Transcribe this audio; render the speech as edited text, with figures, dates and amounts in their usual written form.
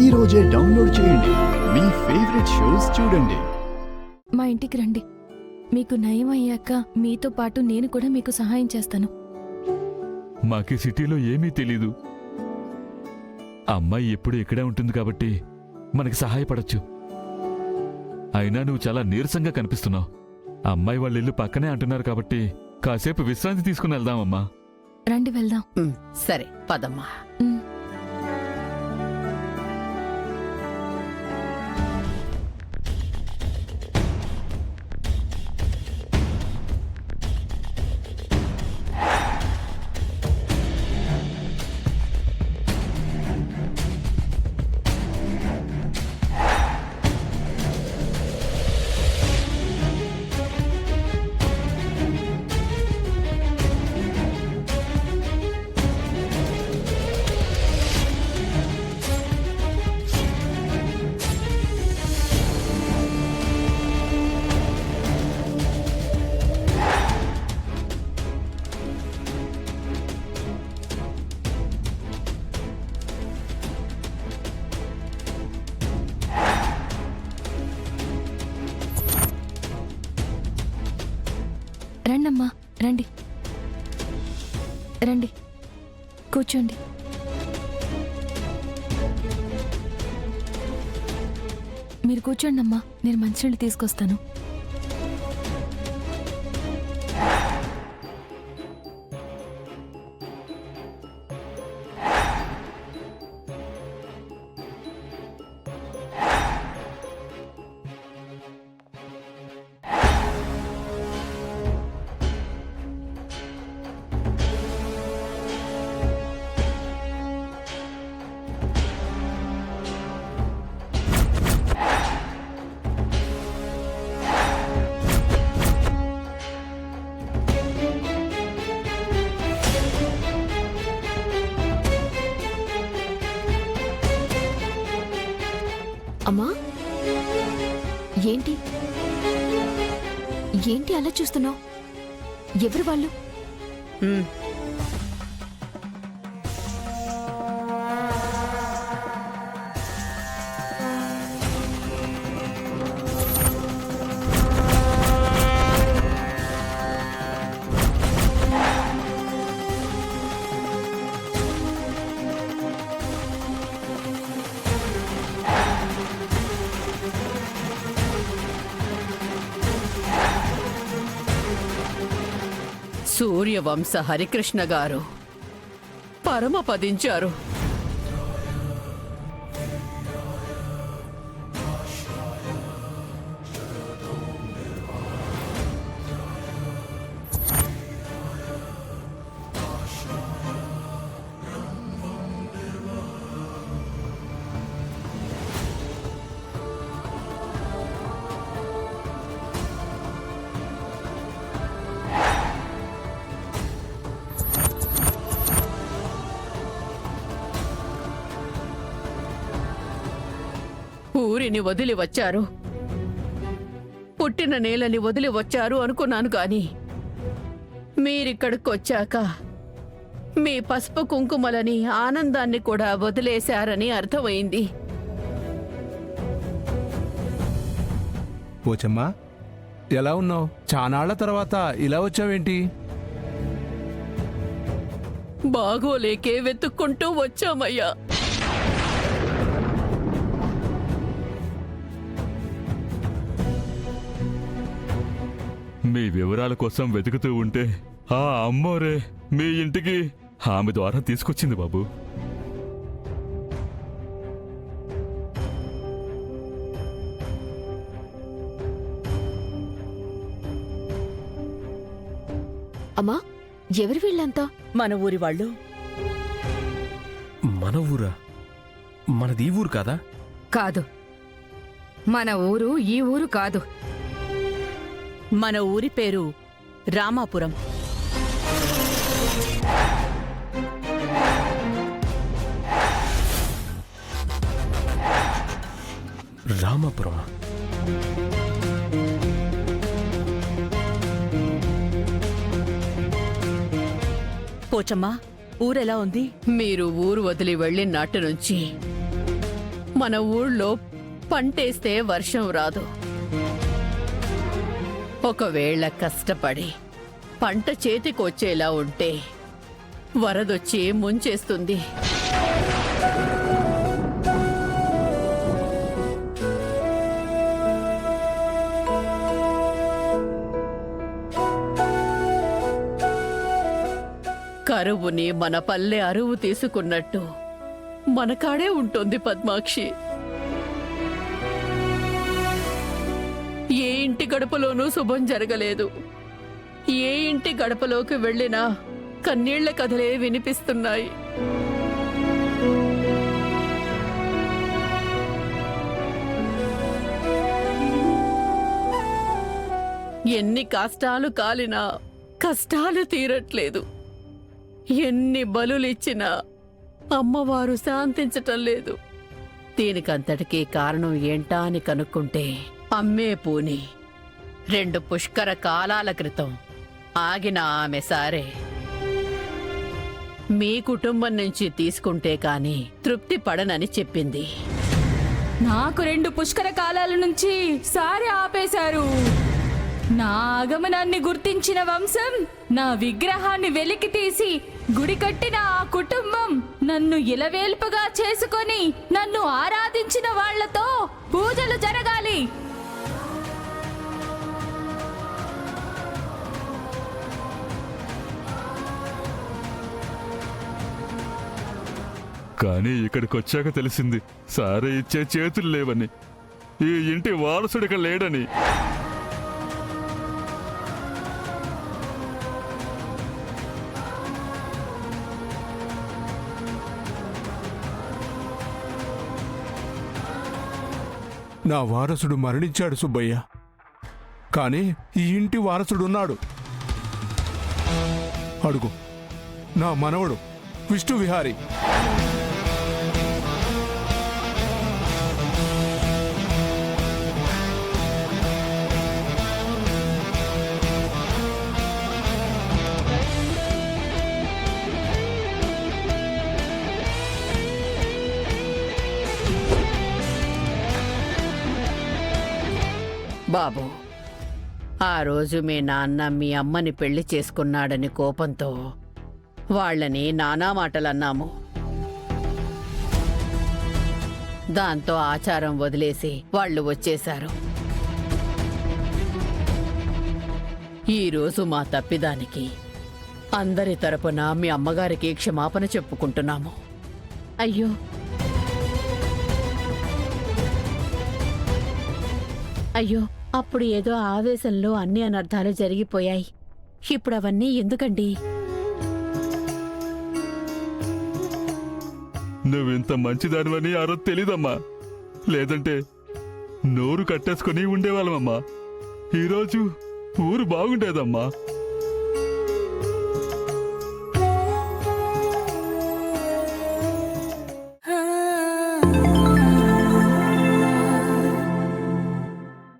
ఈ రోజే డౌన్లోడ్ చేయండి. మీ ఫేవరెట్ షోస్ చూడండి. మా ఇంటికి రండి. మీకు నయం అయ్యాక మీతో పాటు నేను కూడా మీకు సహాయం చేస్తాను. మాకి సిటీలో ఏమీ తెలీదు. అమ్మాయి ఎప్పుడు ఇక్కడే ఉంటుంది కాబట్టి మనకి సహాయపడొచ్చు. అయినా నువ్వు చాలా నీరసంగా కనిపిస్తున్నావు. అమ్మాయి వాళ్ళ ఇల్లు పక్కనే అంటున్నారు కాబట్టి కాసేపు విశ్రాంతి తీసుకుని వెళ్దామమ్మా. రండి వెళ్దాం. సరే పదమ్మా. ఉమ్. రండమ్మా, రండి రండి, కూర్చోండి. మీరు కూర్చోండి అమ్మా, నేను మంచినీళ్ళు తీసుకొస్తాను. అమ్మా, ఏంటి ఏంటి అలా చూస్తున్నావు? ఎవరు వాళ్ళు? సూర్యవంశ హరికృష్ణ గారు పరమపదించారు. ఊరిని వదిలి వచ్చారు, పుట్టిన నేలని వదిలి వచ్చారు అనుకున్నాను గాని మీరిక్కడికొచ్చాక మీ పసుపు కుంకుమలని ఆనందాన్ని కూడా వదిలేశారని అర్థమైంది. పోచమ్మా, ఎలా ఉన్నావు? చానాళ్ల తర్వాత ఇలా వచ్చావేంటి? బాగోలేకే వెతుక్కుంటూ వచ్చామయ్యా. మీ వివరాల కోసం వెతుకుతూ ఉంటే ఆ అమ్మోరే మీ ఇంటికి ఆమె ద్వారా తీసుకొచ్చింది బాబు. అమ్మా, ఎవరు వీళ్ళంతా? మన ఊరి వాళ్ళు. మన ఊరా? మనది ఈ ఊరు కాదా? కాదు, మన ఊరు ఈ ఊరు కాదు. మన ఊరి పేరు రామాపురం. రామాపురం? పోచమ్మా, ఊరెలా ఉంది? మీరు ఊరు వదిలి వెళ్ళిన నాటి నుంచి మన ఊళ్ళో పంటేస్తే వర్షం రాదు. ఒకవేళ కష్టపడి పంట చేతికొచ్చేలా ఉంటే వరదొచ్చి ముంచేస్తుంది. కరువుని మన పల్లె అరువు తీసుకున్నట్టు మన కాడే ఉంటుంది పద్మాక్షి. ఏ ఇంటి గడపలోనూ శుభం జరగలేదు. ఏ ఇంటి గడపలోకి వెళ్ళినా కన్నీళ్ల కథలే వినిపిస్తున్నాయి. ఎన్ని కష్టాలు కాలినా కష్టాలు తీరట్లేదు. ఎన్ని బలులిచ్చినా అమ్మవారు శాంతించటం లేదు. దీనికంతటికీ కారణం ఏంటా అని కనుక్కుంటే అమ్మే పూని 2 పుష్కర కాలాల క్రితం ఆగిన ఆమె సారే. మీ కుటుంబం నుంచి తీసుకుంటే కాని తృప్తి పడనని చెప్పింది. నాకు 2 పుష్కర కాలాల నుంచి సారి ఆపేశారు. నా ఆగమనాన్ని గుర్తించిన వంశం, నా విగ్రహాన్ని వెలికి తీసి గుడి కట్టిన ఆ కుటుంబం, నన్ను ఇలవేల్పుగా చేసుకొని నన్ను ఆరాధించిన వాళ్లతో పూజలు జరగాలి. కానీ ఇక్కడికొచ్చాక తెలిసింది సారే ఇచ్చే చేతులు లేవని, ఈ ఇంటి వారసుడిక లేడని. నా వారసుడు మరణించాడు సుబ్బయ్య. కానీ ఈ ఇంటి వారసుడున్నాడు. అడుగు, నా మనవడు విష్ణు విహారీ. బాబు, ఆ రోజు మీ నాన్న మీ అమ్మని పెళ్లి చేసుకున్నాడని కోపంతో వాళ్ళని నానా మాటలన్నాము. దాంతో ఆచారం వదిలేసి వాళ్ళు వచ్చేశారు. ఈరోజు మా తప్పిదానికి అందరి తరపున మీ అమ్మగారికి క్షమాపణ చెప్పుకుంటున్నాము. అయ్యో, అయ్యో, అప్పుడు ఏదో ఆవేశంలో అన్ని అనర్థాలు జరిగిపోయాయి. ఇప్పుడు అవన్నీ ఎందుకండి? నువ్వింత మంచిదానివని ఆ రోజు తెలీదమ్మా. లేదంటే నోరు కట్టేసుకుని ఉండేవాళ్ళమమ్మా. ఈరోజు ఊరు బాగుండేదమ్మా.